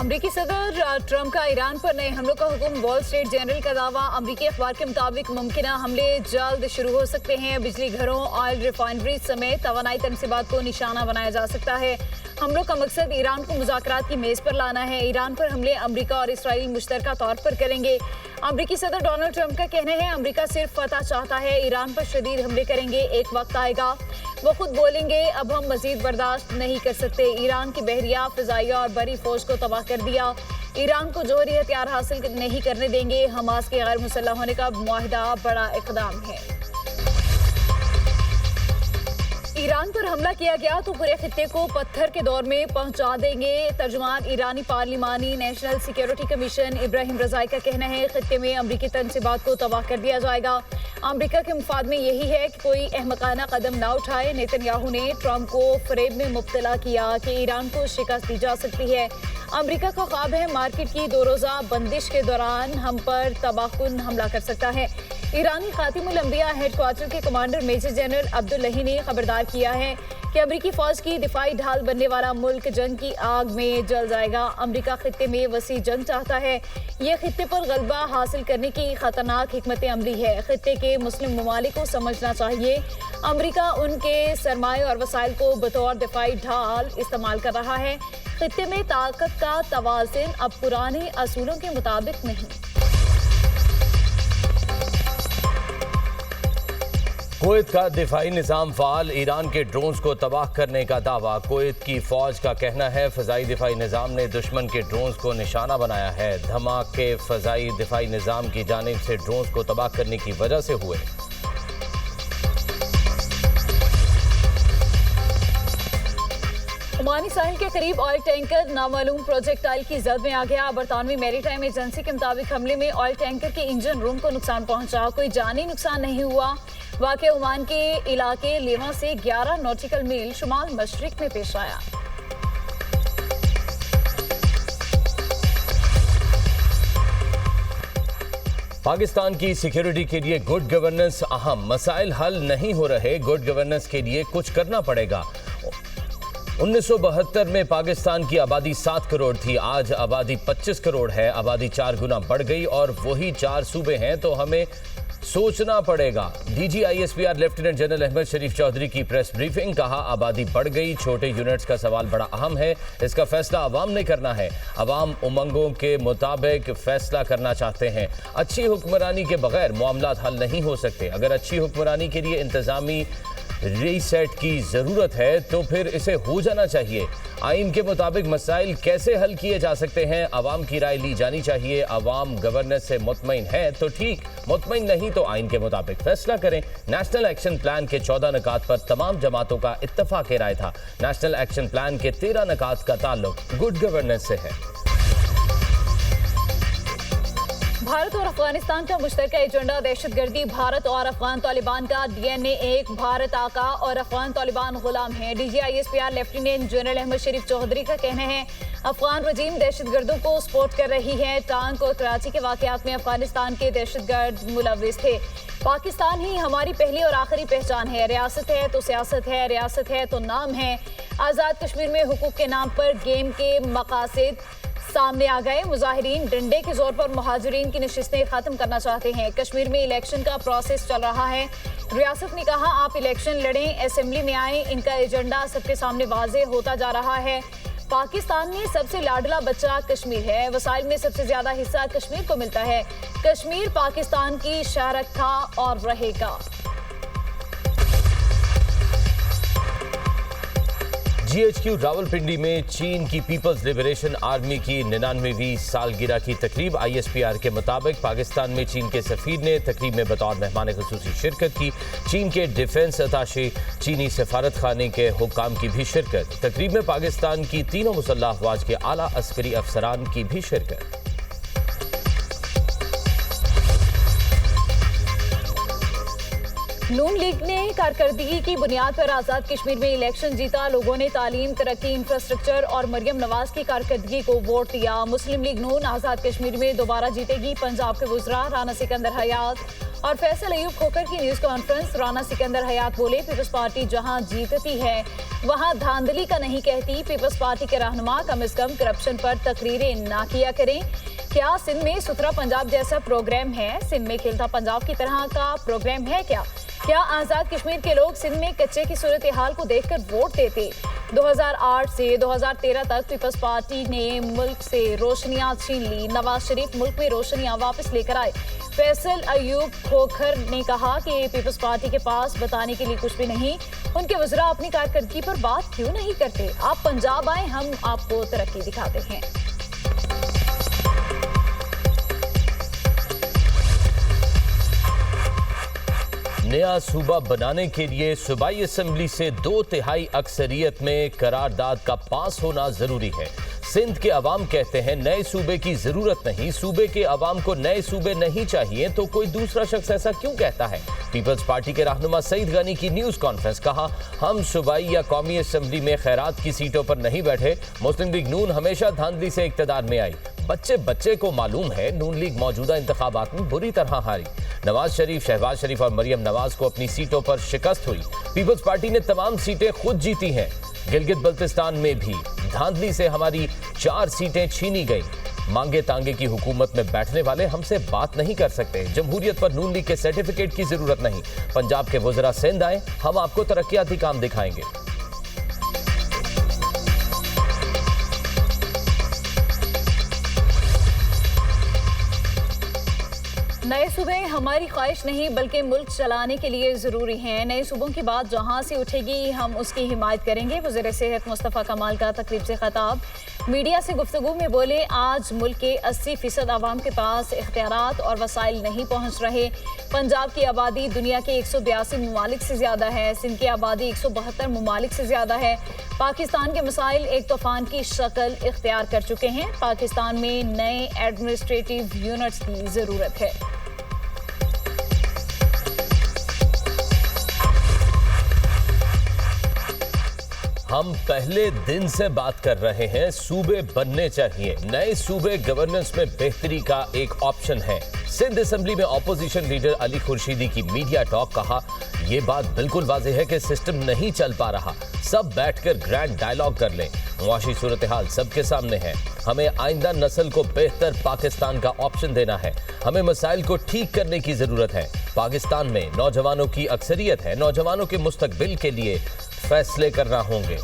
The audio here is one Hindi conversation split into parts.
अमरीकी सदर ट्रंप का ईरान पर नए हमलों का हुक्म। वॉल स्ट्रीट जर्नल का दावा। अमरीकी अखबार के मुताबिक मुमकिन हमले जल्द शुरू हो सकते हैं। बिजली घरों, ऑयल रिफाइनरी समेत तवानाई तनसीबात को निशाना बनाया जा सकता है। हमलों का मकसद ईरान को मुज़ाकरात की मेज पर लाना है। ईरान पर हमले अमरीका और इसराइल मुश्तरका तौर पर करेंगे। अमरीकी सदर डोनाल्ड ट्रंप का कहना है अमरीका सिर्फ फतह चाहता है, ईरान पर शदीद हमले करेंगे। एक वक्त आएगा वो खुद बोलेंगे अब हम मजीद बर्दाश्त नहीं कर सकते। ईरान की बहरिया, फिजाइया और बरी फौज को तबाह कर दिया। ईरान को जोहरी हथियार हासिल नहीं करने देंगे। हमास के गैर मुसल्लह होने का मुआहिदा बड़ा इक़दाम है। ईरान पर हमला किया गया तो पूरे खित्ते को पत्थर के दौर में पहुंचा देंगे। तर्जुमान ईरानी पार्लिमानी नेशनल सिक्योरिटी कमीशन इब्राहिम रजाई का कहना है खित्ते में अमरीकी तनसीबात को तबाह कर दिया जाएगा। अमरीका के मुफाद में यही है कि कोई अहमकाना कदम ना उठाए। नेतन्याहू ने ट्रंप को फरेब में मुब्तला किया कि ईरान को शिकस्त दी जा सकती है। अमरीका का ख्वाब है मार्केट की 2 रोज़ा बंदिश के दौरान हम पर तबाहकुन हमला कर सकता है। ईरानी खातिमुल अंबिया हेडक्वार्टर के कमांडर मेजर जनरल अब्दुल्लाही ने खबरदार किया है कि अमरीकी फौज की दिफाई ढाल बनने वाला मुल्क जंग की आग में जल जाएगा। अमरीका खित्ते में वसी जंग चाहता है। ये खित्ते पर गलबा हासिल करने की खतरनाक हिकमत अमली है। खित्ते के मुस्लिम ममालिक को समझना चाहिए अमरीका उनके सरमाए और वसाइल को बतौर दिफाई ढाल इस्तेमाल कर रहा है। खित्ते में ताकत का तवाज़ुन अब पुराने असूलों के मुताबिक नहीं। कुवैत का दिफाई निज़ाम फ़ाल, ईरान के ड्रोन्स को तबाह करने का दावा। कुवैत की फ़ौज का कहना है फ़ज़ाई दिफाई निज़ाम ने दुश्मन के ड्रोन्स को निशाना बनाया है। धमाके फ़ज़ाई दिफाई निज़ाम की जानिब से ड्रोन्स को तबाह करने की वजह से हुए। ओमानी साहिल के करीब ऑयल टैंकर नामालूम प्रोजेक्टाइल की जद में आ गया। बरतानवी मैरीटाइम एजेंसी के मुताबिक हमले में ऑयल टैंकर के इंजन रूम को नुकसान पहुंचा। कोई जानी नुकसान नहीं हुआ। वाक़या ओमान के इलाके लेवा से 11 नॉटिकल मील शुमाल मशरिक में पेश आया। पाकिस्तान की सिक्योरिटी के लिए गुड गवर्नेंस अहम। मसाइल हल नहीं हो रहे, गुड गवर्नेंस के लिए कुछ करना पड़ेगा। 1972 में पाकिस्तान की आबादी 7 करोड़ थी, आज आबादी 25 करोड़ है। आबादी 4 गुना बढ़ गई और वही 4 सूबे हैं, तो हमें सोचना पड़ेगा। DGISPR लेफ्टिनेंट जनरल अहमद शरीफ चौधरी की प्रेस ब्रीफिंग। कहा आबादी बढ़ गई, छोटे यूनिट्स का सवाल बड़ा अहम है, इसका फैसला अवाम ने करना है। अवाम उमंगों के मुताबिक फैसला करना चाहते हैं। अच्छी हुक्मरानी के बगैर मामलात हल नहीं हो सकते। अगर अच्छी हुक्मरानी के लिए इंतजामी रीसेट की ज़रूरत है तो फिर इसे हो जाना चाहिए। आइन के मुताबिक मसाइल कैसे हल किए जा सकते हैं, अवाम की राय ली जानी चाहिए। अवाम गवर्नेंस से मुतमईन है तो ठीक, मुतमईन नहीं तो आइन के मुताबिक फैसला करें। नेशनल एक्शन प्लान के 14 नकात पर तमाम जमातों का इत्तफाक राय था। नेशनल एक्शन प्लान के 13 नकात का ताल्लुक गुड गवर्नेंस से है। भारत और अफगानिस्तान का मुश्तरका एजेंडा दहशतगर्दी। भारत और अफगान तालिबान का DNA एक। भारत आका और अफगान तालिबान गुलाम हैं। DGISPR लेफ्टिनेंट जनरल अहमद शरीफ चौधरी का कहना है अफगान रजीम दहशतगर्दों को सपोर्ट कर रही है। टांक और कराची के वाकयात में अफगानिस्तान के दहशतगर्द मुलविस थे। पाकिस्तान ही हमारी पहली और आखिरी पहचान है। रियासत है तो सियासत है, रियासत है तो नाम है। आज़ाद कश्मीर में हुकूक के नाम पर गेम के मकासद सामने आ गए। मुजाहिरीन डंडे के जोर पर मुहाजिरीन की नशिस्तें खत्म करना चाहते हैं। कश्मीर में इलेक्शन का प्रोसेस चल रहा है। रियासत ने कहा आप इलेक्शन लड़ें, असेंबली में आए। इनका एजेंडा सबके सामने वाज़ेह होता जा रहा है। पाकिस्तान में सबसे लाडला बच्चा कश्मीर है। वसाइल में सबसे ज्यादा हिस्सा कश्मीर को मिलता है। कश्मीर पाकिस्तान की शहरत था और रहेगा। GHQ रावलपिंडी में चीन की पीपल्स लिबरेशन आर्मी की 99वीं सालगिरह की तकरीब। ISPR के मुताबिक पाकिस्तान में चीन के सफीर ने तकरीब में बतौर मेहमान खुसूसी शिरकत की। चीन के डिफेंस अताशे, चीनी सफारत खाने के हुक्काम की भी शिरकत। तकरीब में पाकिस्तान की तीनों मुसल्लह अफवाज के आला अस्करी अफसरान की भी शिरकत। नून लीग ने कारकर्दगी की बुनियाद पर आजाद कश्मीर में इलेक्शन जीता। लोगों ने तालीम, तरक्की, इंफ्रास्ट्रक्चर और मरियम नवाज की कारकर्दगी को वोट दिया। मुस्लिम लीग नून आजाद कश्मीर में दोबारा जीतेगी। पंजाब के वुज़रा राना सिकंदर हयात और फैसल अयूब खोकर की न्यूज कॉन्फ्रेंस। राना सिकंदर हयात बोले, पीपल्स पार्टी जहां जीतती है वहां धांधली का नहीं कहती। पीपल्स पार्टी के रहनुमा कम से कम करप्शन पर तकरीरें ना किया करें। क्या सिंध में सुथरा पंजाब जैसा प्रोग्राम है? सिंध में खिलता पंजाब की तरह का प्रोग्राम है क्या आजाद कश्मीर के लोग सिंध में कच्चे की सूरत हाल को देखकर वोट देते? 2008 से 2013 तक पीपल्स पार्टी ने मुल्क से रोशनियां छीन ली। नवाज शरीफ मुल्क में रोशनियां वापस लेकर आए। फैसल अयूब खोखर ने कहा कि पीपल्स पार्टी के पास बताने के लिए कुछ भी नहीं। उनके वज़रा अपनी कारकर्दगी पर बात क्यों नहीं करते? आप पंजाब आए, हम आपको तरक्की दिखाते हैं। नया सूबा बनाने के लिए सूबाई असेंबली से 2/3 अक्सरियत में करारदाद का पास होना जरूरी है। सिंध के अवाम कहते हैं नए सूबे की जरूरत नहीं, सूबे के अवाम को नए सूबे नहीं चाहिए, तो कोई दूसरा शख्स ऐसा क्यों कहता है? पीपल्स पार्टी के रहनुमा सईद गनी की न्यूज कॉन्फ्रेंस। कहा, हम सूबाई या कौमी असेंबली में खैरात की सीटों पर नहीं बैठे। मुस्लिम लीग नून हमेशा धांधली से इक्तदार में आई। बच्चे को मालूम है नून लीग मौजूदा इंतखाबात में बुरी तरह हारी। नवाज शरीफ, शहबाज शरीफ और मरियम नवाज को अपनी सीटों पर शिकस्त हुई। पीपल्स पार्टी ने तमाम सीटें खुद जीती हैं। गिलगित बल्तिस्तान में भी धांधली से हमारी 4 सीटें छीनी गई। मांगे तांगे की हुकूमत में बैठने वाले हमसे बात नहीं कर सकते। जमहूरियत पर नून लीग के सर्टिफिकेट की जरूरत नहीं। पंजाब के वज़रा सिंध आए, हम आपको तरक्याती काम दिखाएंगे। नए सूबे हमारी ख्वाहिश नहीं बल्कि मुल्क चलाने के लिए ज़रूरी हैं। नए सूबों की बात जहां से उठेगी हम उसकी हिमायत करेंगे। वज़ीर सेहत मुस्तफ़ा कमाल का तकरीब से खिताब। मीडिया से गुफ्तगू में बोले, आज मुल्क के 80% आवाम के पास इख्तियारात और वसाइल नहीं पहुँच रहे। पंजाब की आबादी दुनिया के 182 ममालिक से ज़्यादा है। सिंध की आबादी 172 ममालिक से ज़्यादा है। पाकिस्तान के मसाइल एक तूफान की शक्ल इख्तियार कर चुके हैं। पाकिस्तान में नए एडमिनिस्ट्रेटिव यूनिट्स की ज़रूरत है। हम पहले दिन से बात कर रहे हैं, सूबे बनने चाहिए। नए सूबे गवर्नेंस में बेहतरी का एक ऑप्शन है। सिंध असेंबली में ऑपोजिशन लीडर अली खुर्शीदी की मीडिया टॉक। कहा, यह बात बिल्कुल वाज़ेह है कि सिस्टम नहीं चल पा रहा। सब बैठकर ग्रैंड डायलॉग कर लें। मुआशी सूरत हाल सबके सामने है। हमें आइंदा नस्ल को बेहतर पाकिस्तान का ऑप्शन देना है। हमें मसाइल को ठीक करने की जरूरत है। पाकिस्तान में नौजवानों की अक्सरियत है। नौजवानों के मुस्तकबिल के लिए फैसले करना होंगे।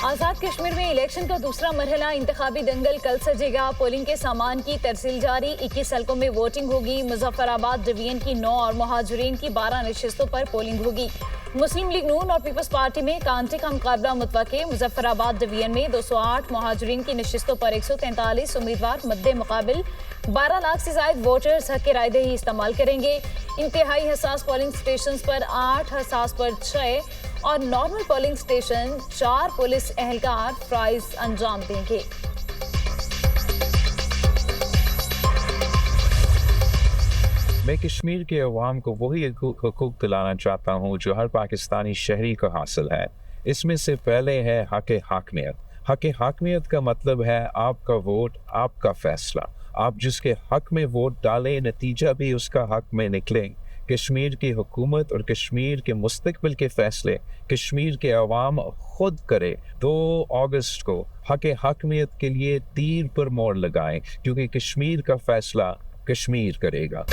आजाद कश्मीर में इलेक्शन का दूसरा मरहला इंतखाबी दंगल कल सजेगा। पोलिंग के सामान की तरसील जारी। 21 हलकों में वोटिंग होगी। मुजफ्फराबाद डिवीजन की 9 और मुहाजिरीन की 12 नशिस्तों पर पोलिंग होगी। मुस्लिम लीग नून और पीपल्स पार्टी में कांटे का मुकाबला मुतवक्के। मुजफ्फराबाद डिवीजन में 208 मुहाजिरीन की नशिस्तों पर 143 उम्मीदवार मद्दे मुकाबिल। 12 लाख से ज्यादा वोटर्स हक के रायदही इस्तेमाल करेंगे। इंतहाई हसास पोलिंग स्टेशन पर 8, हसास पर 6 और नॉर्मल पोलिंग स्टेशन 4 पुलिस एहलकार फ्राइज अंजाम देंगे। मैं कश्मीर के अवाम को वही हकूक़ दिलाना चाहता हूँ जो हर पाकिस्तानी शहरी को हासिल है। इसमें से पहले है हक़ हाकमियत। हक़ हाकमियत का मतलब है आपका वोट, आपका फैसला। आप जिसके हक़ में वोट डालें, नतीजा भी उसका हक़ में निकले। कश्मीर की हुकूमत और कश्मीर के मुस्तक़बिल के फ़ैसले कश्मीर के अवाम खुद करे। 2 अगस्त को हक़ हाकमियत के लिए तीर पर मोड़ लगाएं, क्योंकि कश्मीर का फ़ैसला कश्मीर करेगा।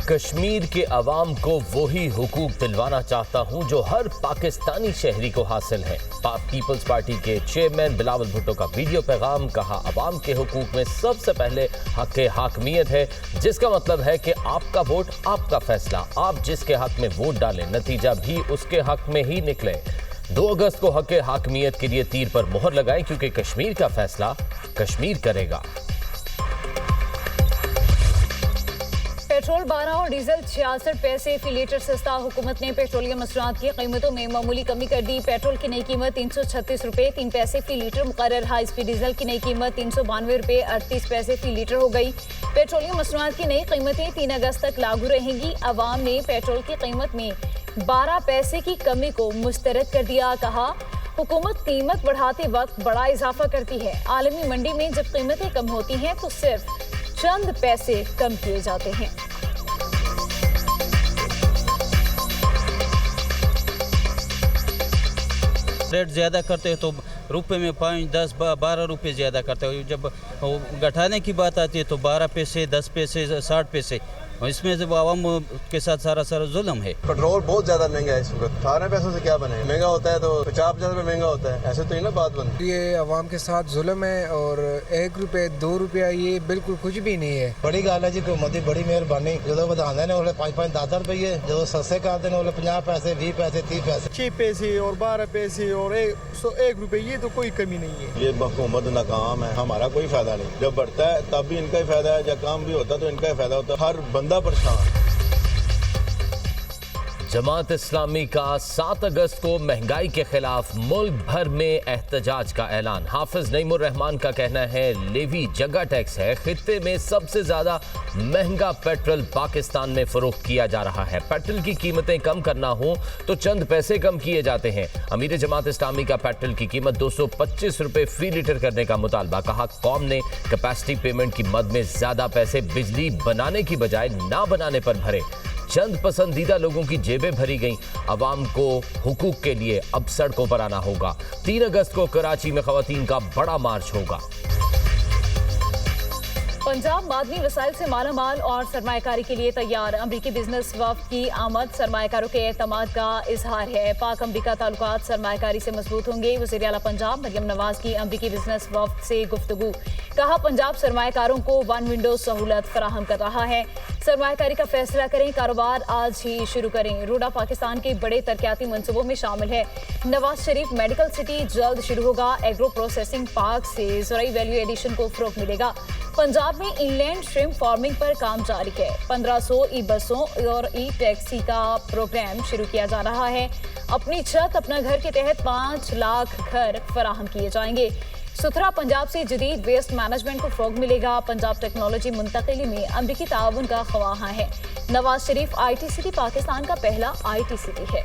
कश्मीर के अवाम को वही हुकूक दिलवाना चाहता हूं जो हर पाकिस्तानी शहरी को हासिल है। पीपल्स पार्टी के चेयरमैन बिलावल भुट्टो का वीडियो पैगाम। कहा, अवाम के हुकूक में सबसे पहले हक़ हाकमियत है, जिसका मतलब है कि आपका वोट, आपका फैसला। आप जिसके हक में वोट डालें, नतीजा भी उसके हक में ही निकले। 2 अगस्त को हक़ हाकमियत के लिए तीर पर मोहर लगाएं, क्योंकि कश्मीर का फैसला कश्मीर करेगा। पेट्रोल 12 और डीजल 66 पैसे फी लीटर सस्ता। हुकूमत ने पेट्रोलियम मसनूआत की कीमतों में मामूली कमी कर दी। पेट्रोल की नई कीमत 336 रुपए 3 पैसे फी लीटर मुकर्रर। हाई स्पीड डीजल की नई कीमत 392 रुपए 38 पैसे फी लीटर हो गई। पेट्रोलियम मसनूआत की नई कीमतें 3 अगस्त तक लागू रहेंगी। अवाम ने पेट्रोल की कीमत में 12 पैसे की कमी को मुस्तरद कर दिया। कहा, हुकूमत कीमत बढ़ाते वक्त बड़ा इजाफा करती है। आलमी मंडी में जब कीमतें कम होती हैं तो सिर्फ चंद पैसे कम किए जाते हैं। रेट ज़्यादा करते हैं तो रुपए में 5, 10, 12 रुपए ज़्यादा करते हैं। जब घटाने की बात आती है तो 12 पैसे, 10 पैसे, 60 पैसे, और इसमें से आवाम के साथ सारा जुल्म है। पेट्रोल बहुत ज्यादा महंगा है इस वक्त। 18 पैसों से क्या बने? महंगा होता है तो 50 रुपए महंगा होता है, ऐसे तो ही ना बात बनती। ये आवाम के साथ जुल्म है और 1 रुपए 2 रुपया ये बिल्कुल कुछ भी नहीं है। बड़ी गल है जी, हुकूमत की बड़ी मेहरबानी। जो बढ़ाते हैं 5-5, 10 रुपये, जो सस्ते करते हैं 50 पैसे, 20 पैसे, 30 पैसे, 6 पैसे और 12 पैसे और 1 रुपए, ये तो कोई कमी नहीं है। ये हुकूमत नाकाम है, हमारा कोई फायदा नहीं। जब बढ़ता है तब भी इनका ही फायदा है, जब काम भी होता है तो इनका ही फायदा होता है। हर बंदा परेशान। जमात इस्लामी का 7 अगस्त को महंगाई के खिलाफ मुल्क भर में एहतजाज का ऐलान। हाफिज नईमुर रहमान का कहना है, लेवी जगह टैक्स है, खित्ते में सबसे ज्यादा महंगा पेट्रोल पाकिस्तान में फरोख्त किया जा रहा है। पेट्रोल की कीमतें कम करना हो तो चंद पैसे कम किए जाते हैं। अमीर जमात इस्लामी का पेट्रोल की कीमत 225 रुपए फी लीटर करने का मुतालबा। कहा, कौम ने कैपेसिटी पेमेंट की मद में ज्यादा पैसे बिजली बनाने की बजाय ना बनाने पर भरे। चंद पसंदीदा लोगों की जेबें भरी गईं। अवाम को हुकूक के लिए अब सड़कों पर आना होगा। 3 अगस्त को कराची में खवातीन का बड़ा मार्च होगा। पंजाब मादनी वसाइल से मालामाल और सरमायाकारी के लिए तैयार। अमरीकी बिजनेस वफ्द की आमद सरमायाकारों के एतमाद का इजहार है। पाक अमरीका ताल्लुकात सरमायाकारी से मजबूत होंगे। वज़ीर आला पंजाब मरियम नवाज की अमरीकी बिजनेस वफ्द से गुफ्तगू। कहा, पंजाब सरमायाकारों को 1 विंडो सहूलत फराहम कर रहा है। सरमायाकारी का फैसला करें, कारोबार आज ही शुरू करें। रूडा पाकिस्तान के बड़े तरक्याती मंसूबों में शामिल है। नवाज शरीफ मेडिकल सिटी जल्द शुरू होगा। एग्रो प्रोसेसिंग पार्क से ज़राई वैल्यू एडिशन को फ़रोग़ मिलेगा। पंजाब में इनलैंड श्रिम्प फार्मिंग पर काम जारी है। 1500 ई बसों और ई टैक्सी का प्रोग्राम शुरू किया जा रहा है। अपनी छत अपना घर के तहत 5 लाख घर फराहम किए जाएंगे। सुथरा पंजाब से जदीद वेस्ट मैनेजमेंट को फ़रोग़ मिलेगा। पंजाब टेक्नोलॉजी मुंतकिली में अमरीकी ताउन का ख्वाहा है। नवाज शरीफ IT सिटी पाकिस्तान का पहला IT सिटी है।